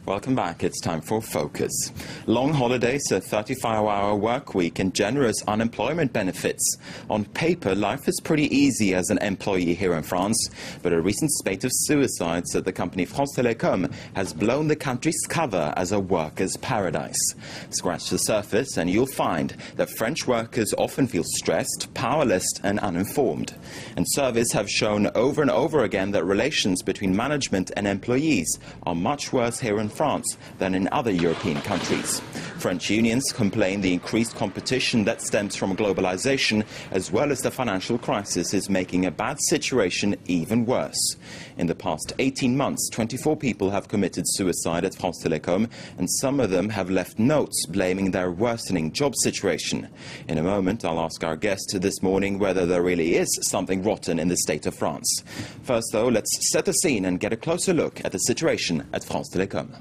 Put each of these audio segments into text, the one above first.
Welcome back. It's time for Focus. Long holidays, a 35-hour work week and generous unemployment benefits. On paper, life is pretty easy as an employee here in France, but a recent spate of suicides at the company France Telecom has blown the country's cover as a workers' paradise. Scratch the surface and you'll find that French workers often feel stressed, powerless and uninformed. And surveys have shown over and over again that relations between management and employees are much worse here in France than in other European countries. French unions complain the increased competition that stems from globalization as well as the financial crisis is making a bad situation even worse. In the past 18 months, 24 people have committed suicide at France Telecom, and some of them have left notes blaming their worsening job situation. In a moment, I'll ask our guest this morning whether there really is something rotten in the state of France. First, though, let's set the scene and get a closer look at the situation at France Telecom.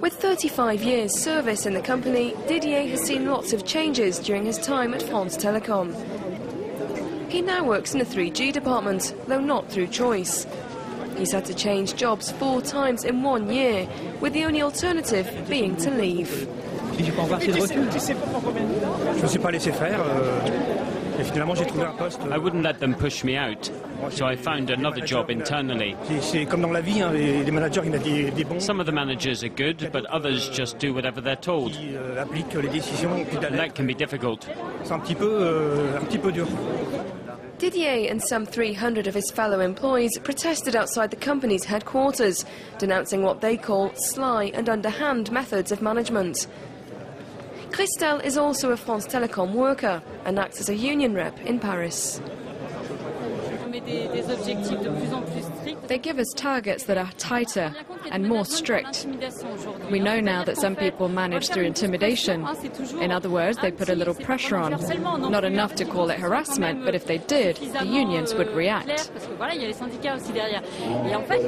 With 35 years service in the company, Didier has seen lots of changes during his time at France Telecom. He now works in the 3G department, though not through choice. He's had to change jobs 4 times in 1 year, with the only alternative being to leave. I wouldn't let them push me out, so I found another job internally. Some of the managers are good, but others just do whatever they're told. And that can be difficult. Didier and some 300 of his fellow employees protested outside the company's headquarters, denouncing what they call sly and underhand methods of management. Christelle is also a France Telecom worker and acts as a union rep in Paris. They give us targets that are tighter and more strict. We know now that some people manage through intimidation. In other words, they put a little pressure on. Not enough to call it harassment, but if they did, the unions would react.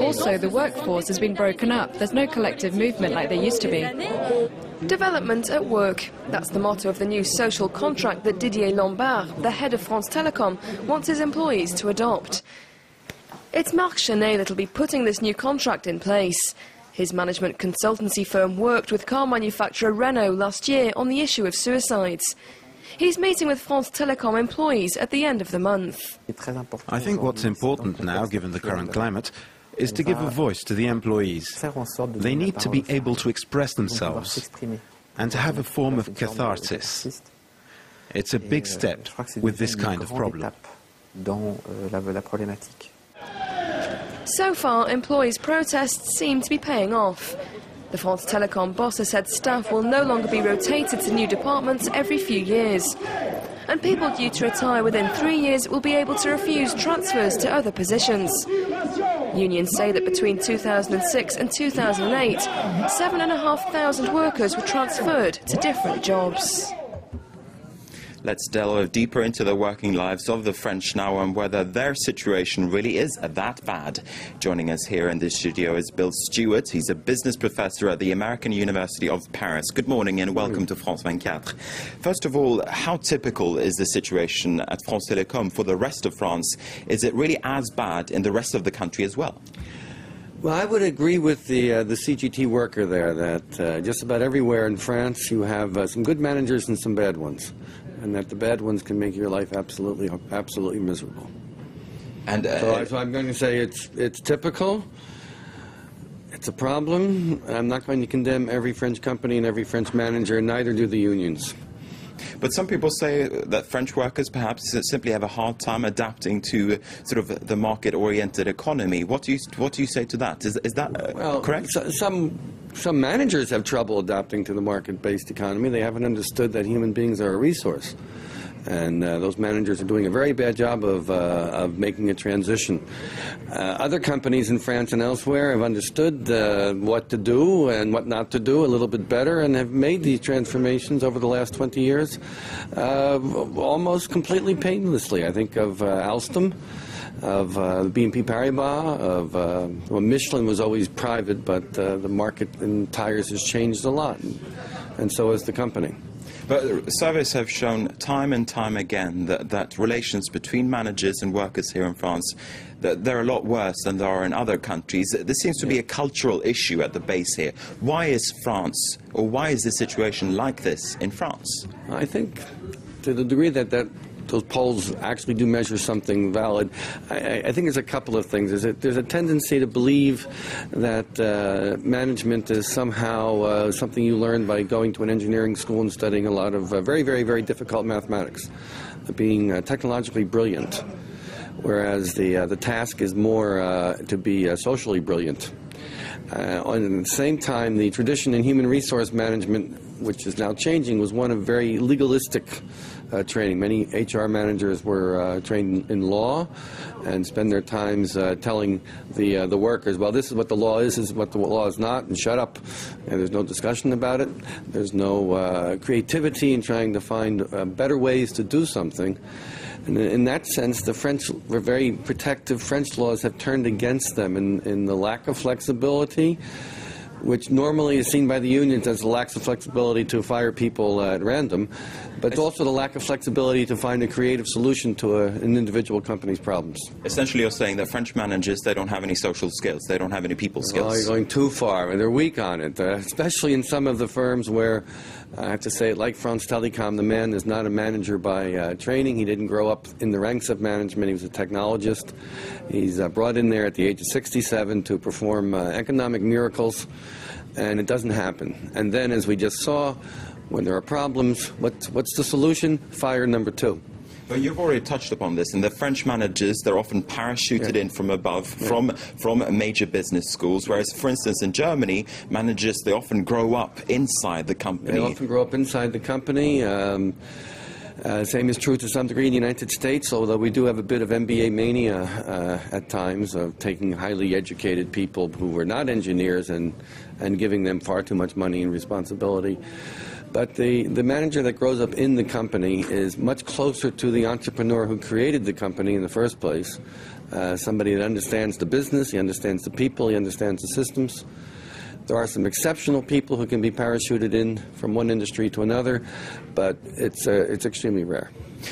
Also, the workforce has been broken up. There's no collective movement like there used to be. Development at work. That's the motto of the new social contract that Didier Lombard, the head of France Telecom, wants his employees to adopt. It's Marc Chenet that'll be putting this new contract in place. His management consultancy firm worked with car manufacturer Renault last year on the issue of suicides. He's meeting with France Telecom employees at the end of the month. I think what's important now, given the current climate, is to give a voice to the employees. They need to be able to express themselves and to have a form of catharsis. It's a big step with this kind of problem. So far, employees' protests seem to be paying off. The France Telecom boss has said staff will no longer be rotated to new departments every few years. And people due to retire within 3 years will be able to refuse transfers to other positions. Unions say that between 2006 and 2008, 7,500 workers were transferred to different jobs. Let's delve deeper into the working lives of the French now and whether their situation really is that bad. Joining us here in the studio is Bill Stewart. He's a business professor at the American University of Paris. Good morning and welcome to France 24. First of all, how typical is the situation at France Telecom for the rest of France? Is it really as bad in the rest of the country as well? Well, I would agree with the CGT worker there that just about everywhere in France you have some good managers and some bad ones, and that the bad ones can make your life absolutely miserable. And so I'm going to say it's typical. It's a problem. I'm not going to condemn every French company and every French manager, neither do the unions. But some people say that French workers perhaps simply have a hard time adapting to sort of the market-oriented economy. What do you say to that? Is that correct? Some managers have trouble adapting to the market-based economy. They haven't understood that human beings are a resource. And those managers are doing a very bad job of making a transition. Other companies in France and elsewhere have understood what to do and what not to do a little bit better and have made these transformations over the last 20 years almost completely painlessly. I think of Alstom, of BNP Paribas, well, Michelin was always private, but the market in tires has changed a lot, and so has the company. But surveys have shown time and time again that relations between managers and workers here in France, that they're a lot worse than there are in other countries. There seems to be a cultural issue at the base here. Why is France, or why is the situation like this in France? I think to the degree that those polls actually do measure something valid, I think there's a couple of things. There's a tendency to believe that management is somehow something you learn by going to an engineering school and studying a lot of very, very, very difficult mathematics, being technologically brilliant, whereas the task is more to be socially brilliant. At the same time, the tradition in human resource management, which is now changing, was one of very legalistic training. Many HR managers were trained in law and spend their times telling the workers, well, this is what the law is what the law is not, and shut up. And there's no discussion about it. There's no creativity in trying to find better ways to do something. And in that sense, the French were very protective. French laws have turned against them in the lack of flexibility, which normally is seen by the unions as the lack of flexibility to fire people at random, but also the lack of flexibility to find a creative solution to an individual company's problems. Essentially, you're saying that French managers, they don't have any social skills, they don't have any people skills. Well, you're going too far, and they're weak on it, especially in some of the firms where, I have to say, like France Telecom, the man is not a manager by training. He didn't grow up in the ranks of management. He was a technologist. He's brought in there at the age of 67 to perform economic miracles, and it doesn't happen. And then, as we just saw, when there are problems, what's the solution? Fire number 2. But you've already touched upon this, and the French managers, they're often parachuted in from above, from major business schools, whereas, for instance, in Germany, managers, they often grow up inside the company. They often grow up inside the company. Same is true to some degree in the United States, although we do have a bit of MBA mania at times of taking highly educated people who were not engineers and giving them far too much money and responsibility. But the manager that grows up in the company is much closer to the entrepreneur who created the company in the first place. Somebody that understands the business, he understands the people, he understands the systems. There are some exceptional people who can be parachuted in from one industry to another, but it's extremely rare.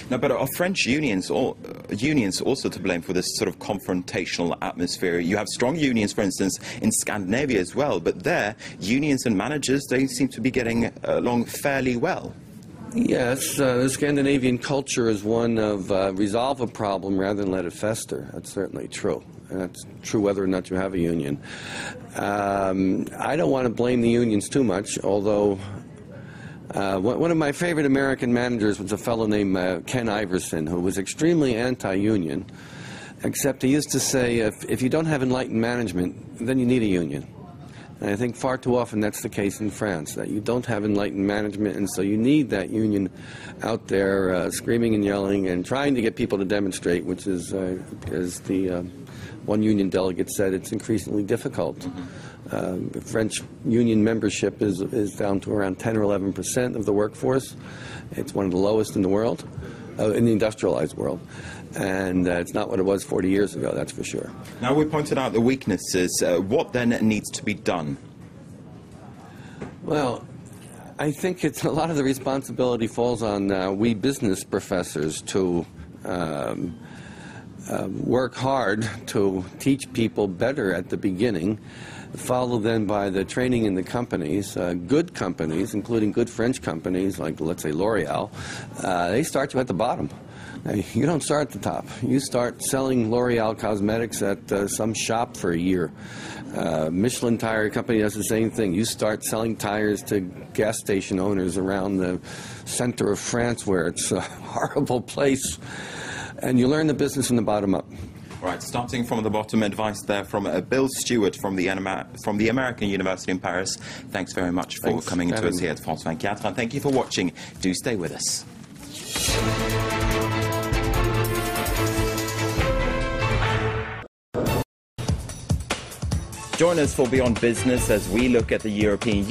Now, but are French unions also to blame for this sort of confrontational atmosphere? You have strong unions, for instance, in Scandinavia as well, but there, unions and managers, they seem to be getting along fairly well. Yes, the Scandinavian culture is one of resolve a problem rather than let it fester. That's certainly true. And that's true whether or not you have a union. I don't want to blame the unions too much, although one of my favorite American managers was a fellow named Ken Iverson, who was extremely anti-union, except he used to say, if you don't have enlightened management, then you need a union. And I think far too often that's the case in France, that you don't have enlightened management, and so you need that union out there screaming and yelling and trying to get people to demonstrate, which is, as the one union delegate said, it's increasingly difficult. French union membership is down to around 10 or 11% of the workforce. It's one of the lowest in the world, in the industrialized world. And it's not what it was 40 years ago, that's for sure. Now, we pointed out the weaknesses. What then needs to be done? Well, I think a lot of the responsibility falls on we business professors to work hard to teach people better at the beginning, followed then by the training in the companies. Good companies, including good French companies like, let's say, L'Oreal, they start you at the bottom. You don't start at the top. You start selling L'Oreal cosmetics at some shop for a year. Michelin Tire Company does the same thing. You start selling tires to gas station owners around the center of France, where it's a horrible place. And you learn the business from the bottom up. Right, starting from the bottom, advice there from Bill Stewart from the American University in Paris. Thanks very much for coming to us here at France 24, and thank you for watching. Do stay with us. Join us for Beyond Business as we look at the European Union.